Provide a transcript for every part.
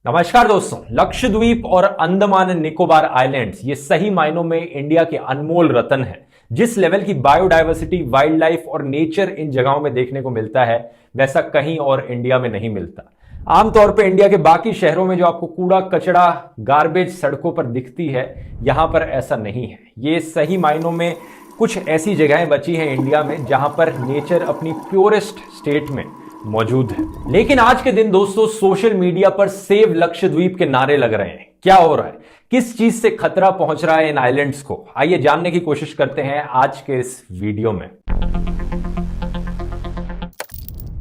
नमस्कार दोस्तों। लक्षद्वीप और अंडमान निकोबार आइलैंड्स ये सही मायनों में इंडिया के अनमोल रत्न हैं। जिस लेवल की बायोडायवर्सिटी, वाइल्ड लाइफ और नेचर इन जगहों में देखने को मिलता है वैसा कहीं और इंडिया में नहीं मिलता। आमतौर पर इंडिया के बाकी शहरों में जो आपको कूड़ा कचरा गार्बेज सड़कों पर दिखती है, यहां पर ऐसा नहीं है। ये सही मायनों में कुछ ऐसी जगहें बची हैं इंडिया में जहां पर नेचर अपनी प्योरेस्ट स्टेट में मौजूद है। लेकिन आज के दिन दोस्तों सोशल मीडिया पर सेव लक्षद्वीप के नारे लग रहे हैं। क्या हो रहा है, किस चीज से खतरा पहुंच रहा है इन आइलैंड्स को, आइए जानने की कोशिश करते हैं आज के इस वीडियो में।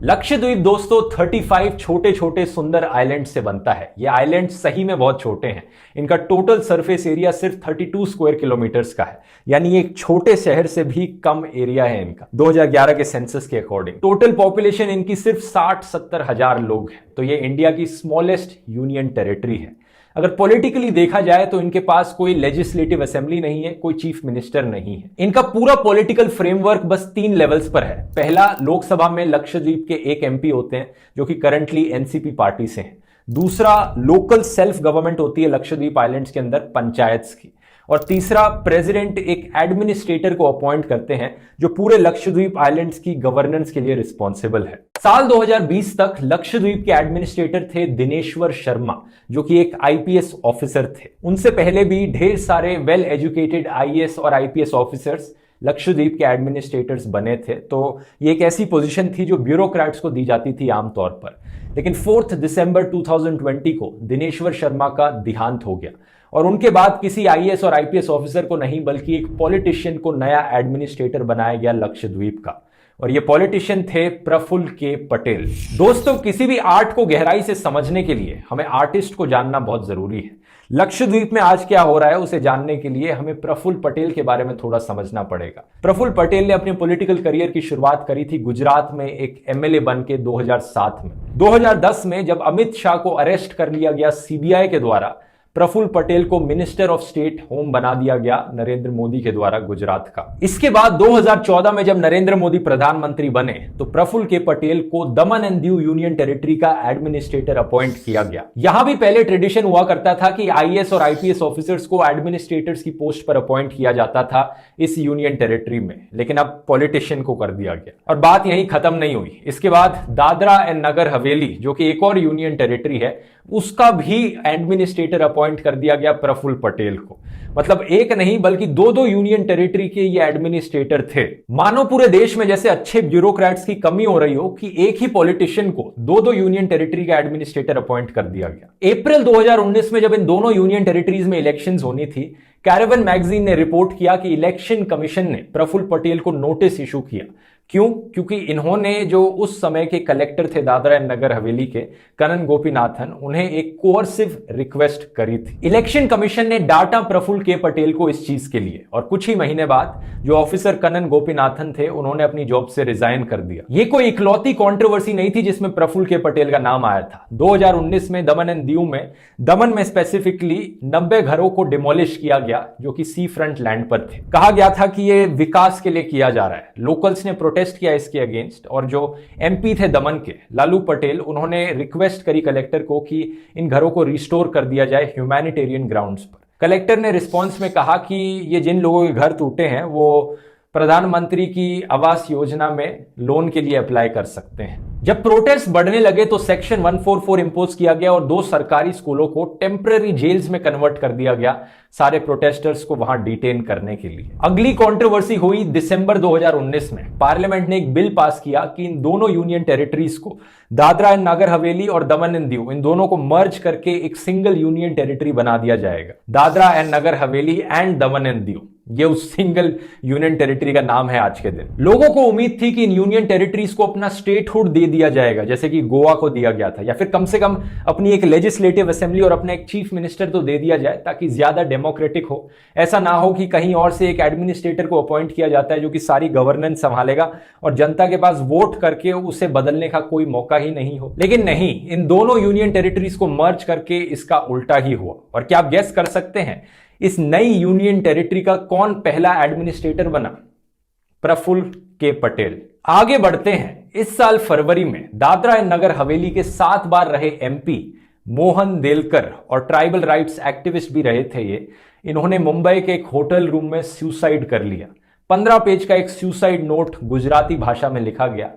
लक्षद्वीप दोस्तों 35 छोटे छोटे सुंदर आइलैंड से बनता है। ये आइलैंड सही में बहुत छोटे हैं। इनका टोटल सरफेस एरिया सिर्फ 32 स्क्वायर किलोमीटर्स का है, यानी एक छोटे शहर से भी कम एरिया है इनका 2011 के सेंसस के अकॉर्डिंग। टोटल पॉपुलेशन इनकी सिर्फ 60-70 हजार लोग हैं। तो ये इंडिया की स्मॉलेस्ट यूनियन टेरिटरी है। अगर पॉलिटिकली देखा जाए तो इनके पास कोई लेजिस्लेटिव असेंबली नहीं है, कोई चीफ मिनिस्टर नहीं है। इनका पूरा पॉलिटिकल फ्रेमवर्क बस 3 लेवल्स पर है। पहला, लोकसभा में लक्षद्वीप के एक एमपी होते हैं जो कि करंटली एनसीपी पार्टी से हैं। दूसरा, लोकल सेल्फ गवर्नमेंट होती है लक्षद्वीप आइलैंड्स के अंदर, पंचायत की। और तीसरा, प्रेसिडेंट एक एडमिनिस्ट्रेटर को अपॉइंट करते हैं जो पूरे लक्षद्वीप आइलैंड्स की गवर्नेंस के लिए रिस्पॉन्सिबल है। साल 2020 तक लक्षद्वीप के एडमिनिस्ट्रेटर थे दिनेश्वर शर्मा, जो कि एक आईपीएस ऑफिसर थे। उनसे पहले भी ढेर सारे वेल एजुकेटेड आईएएस और आईपीएस ऑफिसर्स लक्षद्वीप के एडमिनिस्ट्रेटर्स बने थे। तो ये एक ऐसी पोजीशन थी जो ब्यूरोक्रेट्स को दी जाती थी आमतौर पर। लेकिन 4 दिसंबर 2020 को दिनेश्वर शर्मा का देहांत हो गया और उनके बाद किसी आईएएस और आईपीएस ऑफिसर को नहीं बल्कि एक पॉलिटिशियन को नया एडमिनिस्ट्रेटर बनाया गया लक्षद्वीप का, और ये पॉलिटिशियन थे प्रफुल्ल के पटेल। दोस्तों, किसी भी आर्ट को गहराई से समझने के लिए हमें आर्टिस्ट को जानना बहुत जरूरी है। लक्षद्वीप में आज क्या हो रहा है उसे जानने के लिए हमें प्रफुल्ल पटेल के बारे में थोड़ा समझना पड़ेगा। प्रफुल्ल पटेल ने अपने पॉलिटिकल करियर की शुरुआत करी थी गुजरात में एक एमएलए बन के 2007 में। 2010 में जब अमित शाह को अरेस्ट कर लिया गया सीबीआई के द्वारा, प्रफुल्ल पटेल को मिनिस्टर ऑफ स्टेट होम बना दिया गया नरेंद्र मोदी के द्वारा गुजरात का। इसके बाद 2014 में जब नरेंद्र मोदी प्रधानमंत्री बने तो प्रफुल्ल के पटेल को दमन एंड दीव यूनियन टेरिटरी का एडमिनिस्ट्रेटर अपॉइंट किया गया। यहां भी पहले ट्रेडिशन हुआ करता था कि आईएएस और आईपीएस ऑफिसर्स को एडमिनिस्ट्रेटर्स की पोस्ट पर अपॉइंट किया जाता था इस यूनियन टेरिटरी में, लेकिन अब पॉलिटिशियन को कर दिया गया। और बात यहीं खत्म नहीं हुई। इसके बाद दादरा एंड नगर हवेली, जो कि एक और यूनियन टेरिटरी है, उसका भी एडमिनिस्ट्रेटर अपॉइंट कर दिया गया प्रफुल्ल पटेल को। मतलब एक नहीं बल्कि 2 यूनियन टेरिटरी के ये एडमिनिस्ट्रेटर थे। मानो पूरे देश में जैसे अच्छे ब्यूरोक्रेट्स की कमी हो रही हो कि एक ही पॉलिटिशियन को 2 यूनियन टेरिटरी का एडमिनिस्ट्रेटर अपॉइंट कर दिया गया। अप्रैल 2019 में जब इन दोनों यूनियन टेरिटरीज में इलेक्शंस होनी थी, कैरेवन मैगजीन ने रिपोर्ट किया कि इलेक्शन कमीशन ने प्रफुल्ल पटेल को नोटिस इशू किया। क्यों? क्योंकि इन्होंने जो उस समय के कलेक्टर थे दादरा एंड नगर हवेली के, कनन गोपीनाथन, उन्हें एक कोर्सिव रिक्वेस्ट करी थी। इलेक्शन कमीशन ने डांटा प्रफुल्ल के पटेल को इस चीज के लिए, और कुछ ही महीने बाद जो ऑफिसर कनन गोपीनाथन थे उन्होंने अपनी जॉब से रिजाइन कर दिया। ये कोई इकलौती कंट्रोवर्सी नहीं थी जिसमें प्रफुल्ल के पटेल का नाम आया था। 2019 में दमन एंड दीव में, दमन में स्पेसिफिकली 90 घरों को डिमोलिश किया गया जो कि सी फ्रंट लैंड पर थे। कहा गया था कि ये विकास के लिए किया जा रहा है। लोकल्स ने प्रोटेस्ट किया इसके अगेंस्ट, और जो एमपी थे दमन के लालू पटेल, उन्होंने रिक्वेस्ट करी कलेक्टर को कि इन घरों को रिस्टोर कर दिया जाए ह्यूमैनिटेरियन ग्राउंड्स पर। कलेक्टर ने रिस्पांस में कहा कि ये जिन लोगों के घर टूटे हैं वो प्रधानमंत्री की आवास योजना में लोन के लिए अप्लाई कर सकते हैं। जब प्रोटेस्ट बढ़ने लगे तो सेक्शन 144 इंपोज किया गया और 2 सरकारी स्कूलों को टेम्पररी जेल्स में कन्वर्ट कर दिया गया सारे प्रोटेस्टर्स को वहां डिटेन करने के लिए। अगली कंट्रोवर्सी हुई दिसंबर 2019 में। पार्लियामेंट ने एक बिल पास किया कि इन दोनों यूनियन टेरिटरीज को, दादरा एंड नगर हवेली और दमन एंड दीव, इन दोनों को मर्ज करके एक सिंगल यूनियन टेरिटरी बना दिया जाएगा। Dadra and Nagar Haveli and Daman and Diu, ये उस सिंगल यूनियन टेरिटरी का नाम है आज के दिन। लोगों को उम्मीद थी कि इन यूनियन टेरिटरीज को अपना स्टेटहुड दे दिया जाएगा, जैसे कि गोवा को दिया गया था, या फिर कम से कम अपनी एक लेजिस्लेटिव असेंबली और अपना एक चीफ मिनिस्टर तो दे दिया जाए ताकि ज्यादा डेमोक्रेटिक हो। ऐसा ना हो कि कहीं और से एक एडमिनिस्ट्रेटर को अपॉइंट किया जाता है जो कि सारी गवर्नेंस संभालेगा और जनता के पास वोट करके उसे बदलने का कोई मौका ही नहीं हो। लेकिन नहीं, इन दोनों यूनियन टेरिटरीज को मर्ज करके इसका उल्टा ही हुआ। और क्या आप गेस कर सकते हैं इस नई यूनियन टेरिटरी का कौन पहला एडमिनिस्ट्रेटर बना? प्रफुल्ल के पटेल। आगे बढ़ते हैं। इस साल फरवरी में दादरा एंड नगर हवेली के 7 बार रहे एमपी मोहन देलकर और ट्राइबल राइट्स एक्टिविस्ट भी रहे थे ये। इन्होंने मुंबई के एक होटल रूम में सुसाइड कर लिया। 15 पेज का एक सुसाइड नोट गुजराती भाषा में लिखा गया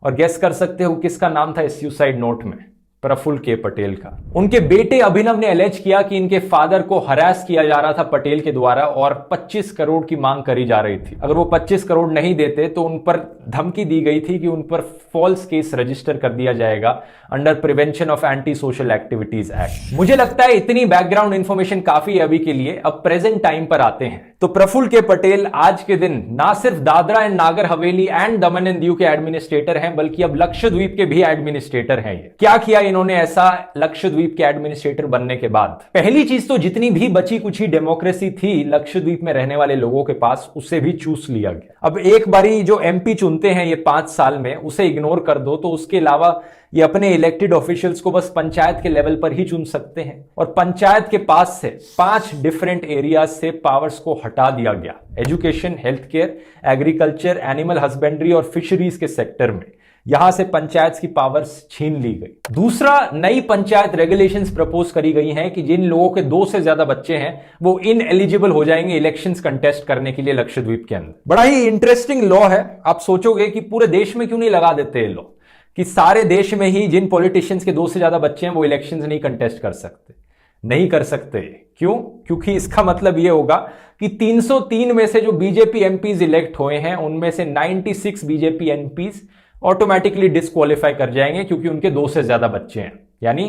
और गेस कर सकते हो किसका नाम था इस सुसाइड नोट में? प्रफुल्ल के पटेल का। उनके बेटे अभिनव ने एलेज किया कि इनके फादर को हरास किया जा रहा था पटेल के द्वारा और 25 करोड़ की मांग करी जा रही थी। अगर वो 25 करोड़ नहीं देते तो उन पर धमकी दी गई थी कि उन पर फॉल्स केस रजिस्टर कर दिया जाएगा under prevention of anti social activities act. मुझे लगता है इतनी बैकग्राउंड इंफॉर्मेशन काफी है अभी के लिए। अब प्रेजेंट टाइम पर आते हैं। तो प्रफुल्ल के पटेल आज के दिन ना सिर्फ Dadra and Nagar Haveli and Daman and Diu के एडमिनिस्ट्रेटर हैं, बल्कि अब लक्षद्वीप के भी एडमिनिस्ट्रेटर हैं। ये क्या किया इन्होंने ऐसा लक्षद्वीप के एडमिनिस्ट्रेटर बनने के बाद? पहली चीज तो जितनी भी बची कुछ ही डेमोक्रेसी थी लक्षद्वीप में रहने वाले लोगों के पास, उसे भी चूस लिया गया। अब एक बारी जो एमपी चुनते हैं ये 5 साल में, उसे इग्नोर कर दो तो उसके अलावा ये अपने इलेक्टेड ऑफिशियल्स को बस पंचायत के लेवल पर ही चुन सकते हैं। और पंचायत के पास से 5 डिफरेंट एरियाज से पावर्स को हटा दिया गया। Education, health care, agriculture, animal husbandry और फिशरीज के सेक्टर में यहां से पंचायत की पावर्स छीन ली गई। दूसरा, नई पंचायत रेगुलेशंस प्रपोज करी गई हैं कि जिन लोगों के 2 से ज्यादा बच्चे हैं वो इनएलिजिबल हो जाएंगे इलेक्शंस कंटेस्ट करने के लिए लक्षद्वीप के अंदर। बड़ा ही इंटरेस्टिंग लॉ है। आप सोचोगे कि पूरे देश में क्यों नहीं लगा देते ये लॉ, कि सारे देश में ही जिन पॉलिटिशियंस के 2 से ज्यादा बच्चे हैं वो इलेक्शंस नहीं कंटेस्ट कर सकते। नहीं कर सकते। क्यों? क्योंकि इसका मतलब यह होगा कि 303 में से जो बीजेपी एमपीज इलेक्ट हुए हैं उनमें से 96 बीजेपी एमपीज ऑटोमेटिकली डिस्क्वालीफाई कर जाएंगे क्योंकि उनके 2 से ज्यादा बच्चे हैं। यानी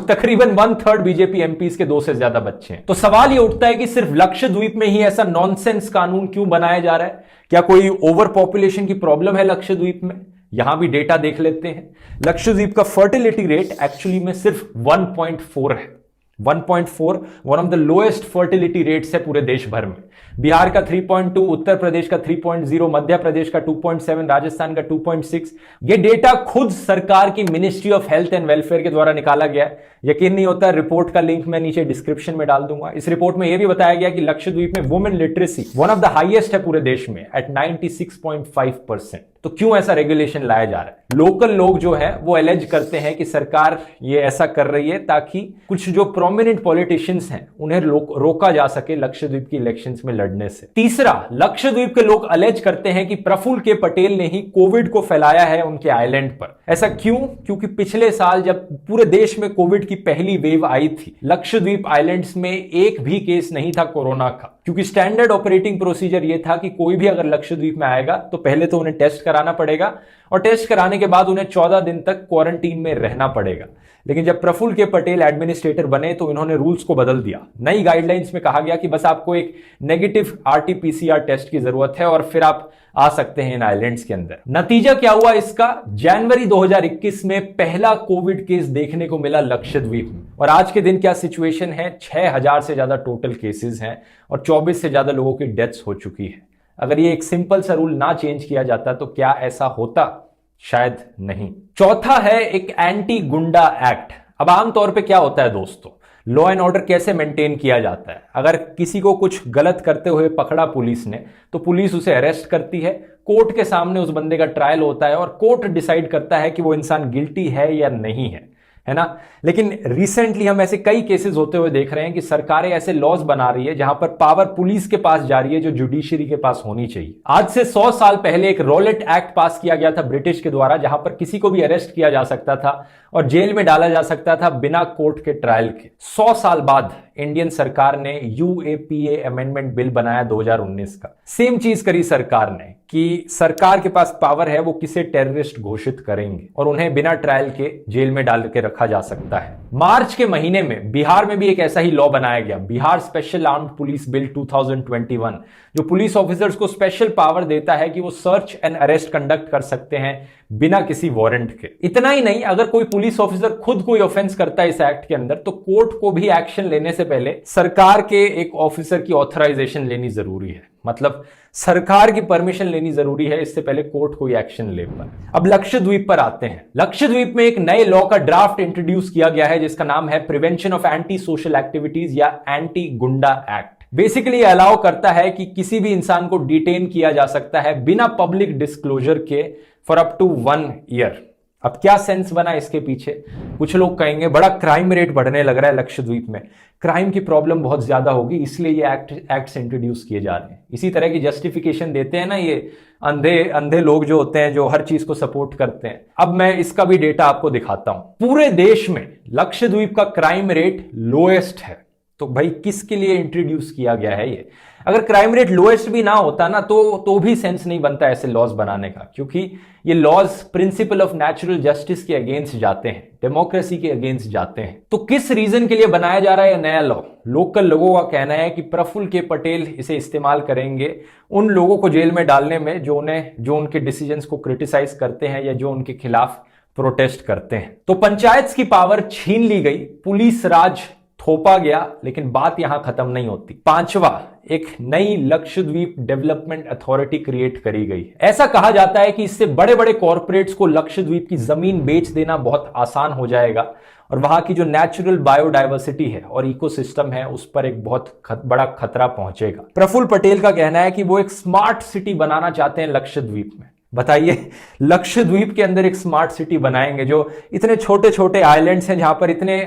तकरीबन 1/3 बीजेपी एमपीज के 2 से ज्यादा बच्चे हैं। तो सवाल यह उठता है कि सिर्फ लक्षद्वीप में ही ऐसा नॉनसेंस कानून क्यों बनाया जा रहा है? क्या कोई ओवर पॉपुलेशन की प्रॉब्लम है लक्षद्वीप में? यहां भी डेटा देख लेते हैं। लक्षद्वीप का फर्टिलिटी रेट एक्चुअली में सिर्फ 1.4 है। 1.4 one of the lowest fertility rates है पूरे देश भर में। बिहार का 3.2, उत्तर प्रदेश का 3.0, मध्य प्रदेश का 2.7, राजस्थान का 2.6। ये डेटा खुद सरकार की ministry of health and welfare के द्वारा निकाला गया है। यकीन नहीं होता, रिपोर्ट का लिंक मैं नीचे डिस्क्रिप्शन में डाल दूंगा। इस रिपोर्ट में यह भी बताया गया कि लक्षद्वीप में women literacy one of the highest है पूरे देश में एट 96.5%। तो क्यों ऐसा रेगुलेशन लाया जा रहा है? लोकल लोग जो है वो एलेज करते हैं कि सरकार ये ऐसा कर रही है ताकि कुछ जो प्रोमिनेंट पॉलिटिशियंस हैं उन्हें रोका जा सके लक्षद्वीप की इलेक्शंस में लड़ने से। तीसरा, लक्षद्वीप के लोग एलेज करते हैं कि प्रफुल्ल के पटेल ने ही कोविड को फैलाया है उनके आइलैंड पर। ऐसा क्यों? क्योंकि पिछले साल जब पूरे देश में कोविड की पहली वेव आई थी, लक्षद्वीप आइलैंड्स में एक भी केस नहीं था कोरोना का। क्योंकि स्टैंडर्ड ऑपरेटिंग प्रोसीजर यह था कि कोई भी अगर लक्षद्वीप में आएगा तो पहले तो उन्हें टेस्ट कराना पड़ेगा और टेस्ट कराने के बाद उन्हें 14 दिन तक क्वारंटीन में रहना पड़ेगा। लेकिन जब प्रफुल्ल के पटेल एडमिनिस्ट्रेटर बने तो इन्होंने रूल्स को बदल दिया। नई गाइडलाइंस में कहा गया कि बस आपको एक नेगेटिव आरटी-पीसीआर टेस्ट की जरूरत है और फिर आप आ सकते हैं इन आइलैंड्स के अंदर। नतीजा क्या हुआ इसका? जनवरी 2021 में पहला कोविड केस देखने को मिला लक्षद्वीप में। और आज के दिन क्या सिचुएशन है? 6000 से ज्यादा टोटल केसेस हैं और 24 से ज्यादा लोगों की डेथ्स हो चुकी है। अगर ये एक सिंपल सा रूल ना चेंज किया जाता तो क्या ऐसा होता? शायद नहीं। चौथा है एक एंटी गुंडा एक्ट। अब आमतौर पे क्या होता है दोस्तों, लॉ एंड ऑर्डर कैसे मेंटेन किया जाता है? अगर किसी को कुछ गलत करते हुए पकड़ा पुलिस ने तो पुलिस उसे अरेस्ट करती है, कोर्ट के सामने उस बंदे का ट्रायल होता है और कोर्ट डिसाइड करता है कि वो इंसान गिल्टी है या नहीं है ना। लेकिन रिसेंटली हम ऐसे कई केसेस होते हुए देख रहे हैं कि सरकारें ऐसे लॉज बना रही है जहां पर पावर पुलिस के पास जा रही है जो जुडिशरी के पास होनी चाहिए। आज से 100 साल पहले एक रॉलेट एक्ट पास किया गया था ब्रिटिश के द्वारा, जहां पर किसी को भी अरेस्ट किया जा सकता था और जेल में डाला जा सकता था बिना कोर्ट के ट्रायल के। 100 साल बाद इंडियन सरकार ने यूएपीए अमेंडमेंट बिल बनाया 2019 का। सेम चीज करी सरकार ने कि सरकार के पास पावर है वो किसे टेररिस्ट घोषित करेंगे और उन्हें बिना ट्रायल के जेल में डाल के रखा जा सकता है। मार्च के महीने में बिहार में भी एक ऐसा ही लॉ बनाया गया, Bihar special armed police bill 2021, जो पुलिस ऑफिसर्स को स्पेशल पावर देता है कि वो सर्च एंड अरेस्ट कंडक्ट कर सकते हैं बिना किसी वारंट के। इतना ही नहीं, अगर कोई पुलिस ऑफिसर खुद कोई ऑफेंस करता है इस एक्ट के अंदर तो कोर्ट को भी एक्शन लेने से पहले सरकार के एक ऑफिसर की ऑथराइजेशन लेनी जरूरी है। मतलब सरकार की परमिशन लेनी जरूरी है इससे पहले कोर्ट कोई एक्शन ले पाए। अब लक्षद्वीप पर आते हैं। लक्षद्वीप में एक नए लॉ का ड्राफ्ट इंट्रोड्यूस किया गया है जिसका नाम है prevention of anti social activities या एंटी गुंडा एक्ट। बेसिकली अलाउ करता है कि किसी भी इंसान को डिटेन किया जा सकता है बिना पब्लिक डिस्क्लोजर के फॉर अप टू 1 ईयर। अब क्या सेंस बना इसके पीछे? कुछ लोग कहेंगे बड़ा क्राइम रेट बढ़ने लग रहा है लक्षद्वीप में, क्राइम की प्रॉब्लम बहुत ज्यादा होगी, इसलिए ये एक्ट्स इंट्रोड्यूस किए जा रहे हैं। इसी तरह की जस्टिफिकेशन देते हैं ना ये अंधे अंधे लोग जो होते हैं, जो हर चीज को सपोर्ट करते हैं। अब मैं इसका भी डेटा आपको दिखाता हूं। पूरे देश में लक्षद्वीप का क्राइम रेट लोएस्ट है। तो भाई किसके लिए इंट्रोड्यूस किया गया है ये? अगर क्राइम रेट लोएस्ट भी ना होता ना तो भी सेंस नहीं बनता ऐसे लॉज बनाने का, क्योंकि ये laws principle of natural justice के अगेंस्ट जाते हैं, डेमोक्रेसी के अगेंस्ट जाते हैं। तो किस रीजन के लिए बनाया जा रहा है नया लॉ? लोकल लोगों का कहना है कि प्रफुल्ल के पटेल इसे इस्तेमाल करेंगे उन लोगों को जेल में डालने में जो उनके डिसीजंस को क्रिटिसाइज करते हैं या जो उनके खिलाफ प्रोटेस्ट करते हैं। तो पंचायत की पावर छीन ली गई, पुलिस राज थोपा गया, लेकिन बात यहां खत्म नहीं होती। पांचवा, एक नई लक्षद्वीप डेवलपमेंट अथॉरिटी क्रिएट करी गई। ऐसा कहा जाता है कि इससे बड़े बड़े कॉरपोरेट्स को लक्षद्वीप की जमीन बेच देना बहुत आसान हो जाएगा और वहां की जो नेचुरल बायोडायवर्सिटी है और इकोसिस्टम है उस पर एक बहुत बड़ा खतरा पहुंचेगा। प्रफुल्ल पटेल का कहना है कि वो एक स्मार्ट सिटी बनाना चाहते हैं लक्षद्वीप में। बताइए, लक्षद्वीप के अंदर एक स्मार्ट सिटी बनाएंगे जो इतने छोटे छोटे आइलैंड्स हैं जहां पर इतने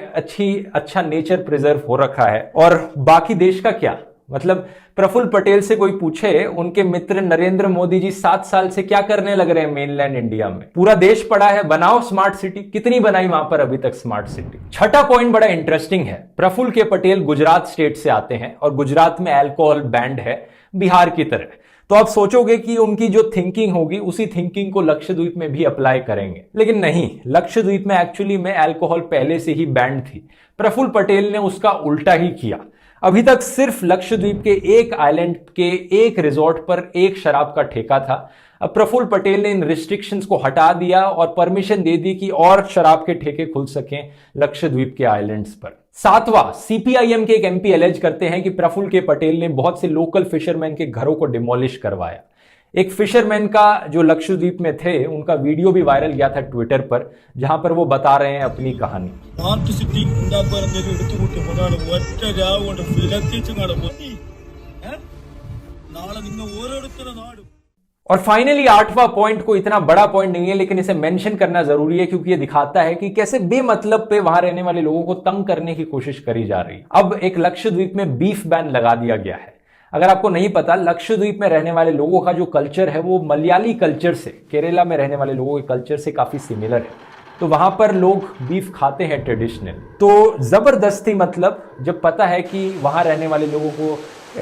अच्छा नेचर प्रिजर्व हो रखा है, और बाकी देश का क्या? मतलब प्रफुल्ल पटेल से कोई पूछे, उनके मित्र नरेंद्र मोदी जी 7 साल से क्या करने लग रहे हैं मेनलैंड इंडिया में? पूरा देश पड़ा है, बनाओ स्मार्ट सिटी। कितनी बनाई वहां पर अभी तक स्मार्ट सिटी? छठा पॉइंट बड़ा इंटरेस्टिंग है। प्रफुल्ल के पटेल गुजरात स्टेट से आते हैं और गुजरात में अल्कोहल बैंड है बिहार की तरह। तो आप सोचोगे कि उनकी जो थिंकिंग होगी उसी थिंकिंग को लक्षद्वीप में भी अप्लाई करेंगे, लेकिन नहीं। लक्षद्वीप में एक्चुअली में अल्कोहल पहले से ही बैंड थी। प्रफुल्ल पटेल ने उसका उल्टा ही किया। अभी तक सिर्फ लक्षद्वीप के एक आइलैंड के एक रिजॉर्ट पर एक शराब का ठेका था। अब प्रफुल्ल पटेल ने इन रिस्ट्रिक्शंस को हटा दिया और परमिशन दे दी कि और शराब के ठेके खुल सकें लक्षद्वीप के आइलैंड्स पर। सातवां, सीपीआईएम के एक एमपी एलेज करते हैं कि प्रफुल्ल के पटेल ने बहुत से लोकल फिशरमैन के घरों को डिमोलिश करवाया। एक फिशरमैन का जो लक्षद्वीप में थे उनका वीडियो भी वायरल गया था ट्विटर पर, जहां पर वो बता रहे हैं अपनी कहानी। और फाइनली आठवां पॉइंट, को इतना बड़ा पॉइंट नहीं है लेकिन इसे मेंशन करना जरूरी है क्योंकि ये दिखाता है कि कैसे बेमतलब पे वहां रहने वाले लोगों को तंग करने की कोशिश करी जा रही है। अब एक लक्षद्वीप में बीफ बैन लगा दिया गया है। अगर आपको नहीं पता, लक्षद्वीप में रहने वाले लोगों का जो कल्चर है वो मलयाली कल्चर से, केरला में रहने वाले लोगों के कल्चर से काफी सिमिलर है। तो वहां पर लोग बीफ खाते हैं ट्रेडिशनल। तो जबरदस्ती, मतलब जब पता है कि वहां रहने वाले लोगों को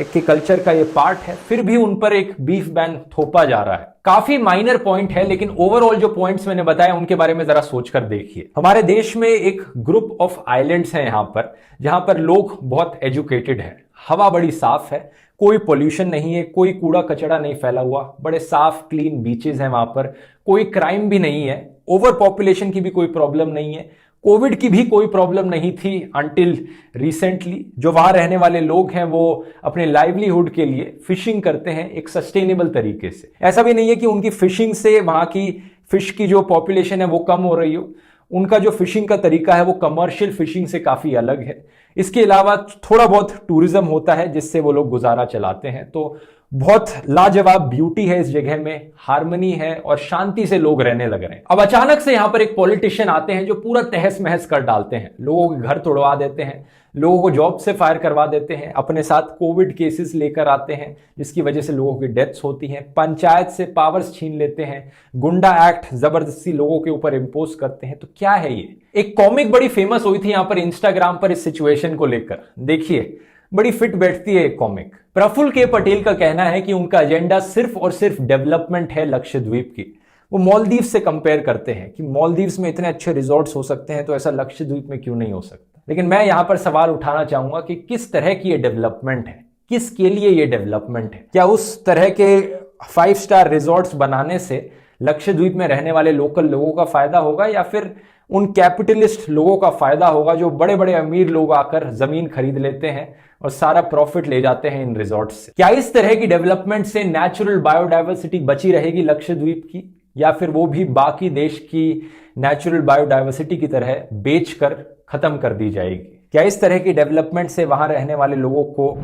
के कल्चर का ये पार्ट है, फिर भी उन पर एक बीफ बैन थोपा जा रहा है। काफी माइनर पॉइंट है, लेकिन ओवरऑल जो पॉइंट्स मैंने बताया उनके बारे में जरा सोचकर देखिए। हमारे देश में एक ग्रुप ऑफ आइलैंड्स हैं यहां पर, जहां पर लोग बहुत एजुकेटेड हैं, हवा बड़ी साफ है, कोई पोल्यूशन नहीं है, कोई कूड़ा कचड़ा नहीं फैला हुआ, बड़े साफ क्लीन बीचेस हैं वहां पर, कोई क्राइम भी नहीं है, ओवर पॉपुलेशन की भी कोई प्रॉब्लम नहीं है, कोविड की भी कोई प्रॉब्लम नहीं थी अंटिल रिसेंटली। जो वहां रहने वाले लोग हैं वो अपने लाइवलीहुड के लिए फिशिंग करते हैं एक सस्टेनेबल तरीके से। ऐसा भी नहीं है कि उनकी फिशिंग से वहां की फिश की जो पॉपुलेशन है वो कम हो रही हो। उनका जो फिशिंग का तरीका है वो कमर्शियल फिशिंग से काफी अलग है। इसके अलावा थोड़ा बहुत टूरिज्म होता है जिससे वो लोग गुजारा चलाते हैं। तो बहुत लाजवाब ब्यूटी है इस जगह में, हार्मनी है और शांति से लोग रहने लग रहे हैं। अब अचानक से यहां पर एक पॉलिटिशियन आते हैं जो पूरा तहस महस कर डालते हैं, लोगों के घर तोड़वा देते हैं, लोगों को जॉब से फायर करवा देते हैं, अपने साथ कोविड केसेस लेकर आते हैं जिसकी वजह से लोगों की डेथ्स होती हैं, पंचायत से पावर्स छीन लेते हैं, गुंडा एक्ट जबरदस्ती लोगों के ऊपर इंपोज करते हैं। तो क्या है ये? एक कॉमिक बड़ी फेमस हुई थी यहां पर इंस्टाग्राम पर इस सिचुएशन को लेकर, देखिए बड़ी फिट बैठती है एक कॉमिक। प्रफुल्ल के पटेल का कहना है कि उनका एजेंडा सिर्फ और सिर्फ डेवलपमेंट है लक्षद्वीप की। वो मालदीव से कंपेयर करते हैं कि मालदीव्स में इतने अच्छे रिजॉर्ट्स हो सकते हैं तो ऐसा लक्षद्वीप में क्यों नहीं हो सकता। लेकिन मैं यहां पर सवाल उठाना चाहूंगा कि किस तरह की ये डेवलपमेंट है, किसके लिए ये डेवलपमेंट है? क्या उस तरह के 5 स्टार रिजॉर्ट्स बनाने से लक्षद्वीप में रहने वाले लोकल लोगों का फायदा होगा या फिर उन कैपिटलिस्ट लोगों का फायदा होगा जो बड़े बड़े अमीर लोग आकर जमीन खरीद लेते हैं और सारा प्रॉफिट ले जाते हैं इन रिजॉर्ट्स से? क्या इस तरह की डेवलपमेंट से नेचुरल बायोडायवर्सिटी बची रहेगी लक्षद्वीप की, या फिर वो भी बाकी देश की नेचुरल बायोडायवर्सिटी की तरह बेचकर खत्म कर दी जाएगी? क्या इस तरह की डेवलपमेंट से वहां रहने वाले लोगों को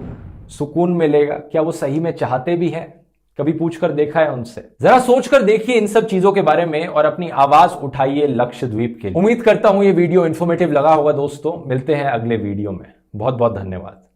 सुकून मिलेगा? क्या वो सही में चाहते भी हैं? कभी पूछकर देखा है उनसे? जरा सोचकर देखिए इन सब चीजों के बारे में और अपनी आवाज उठाइए लक्षद्वीप के लिए। उम्मीद करता हूं ये वीडियो इंफॉर्मेटिव लगा होगा दोस्तों। मिलते हैं अगले वीडियो में। बहुत बहुत धन्यवाद।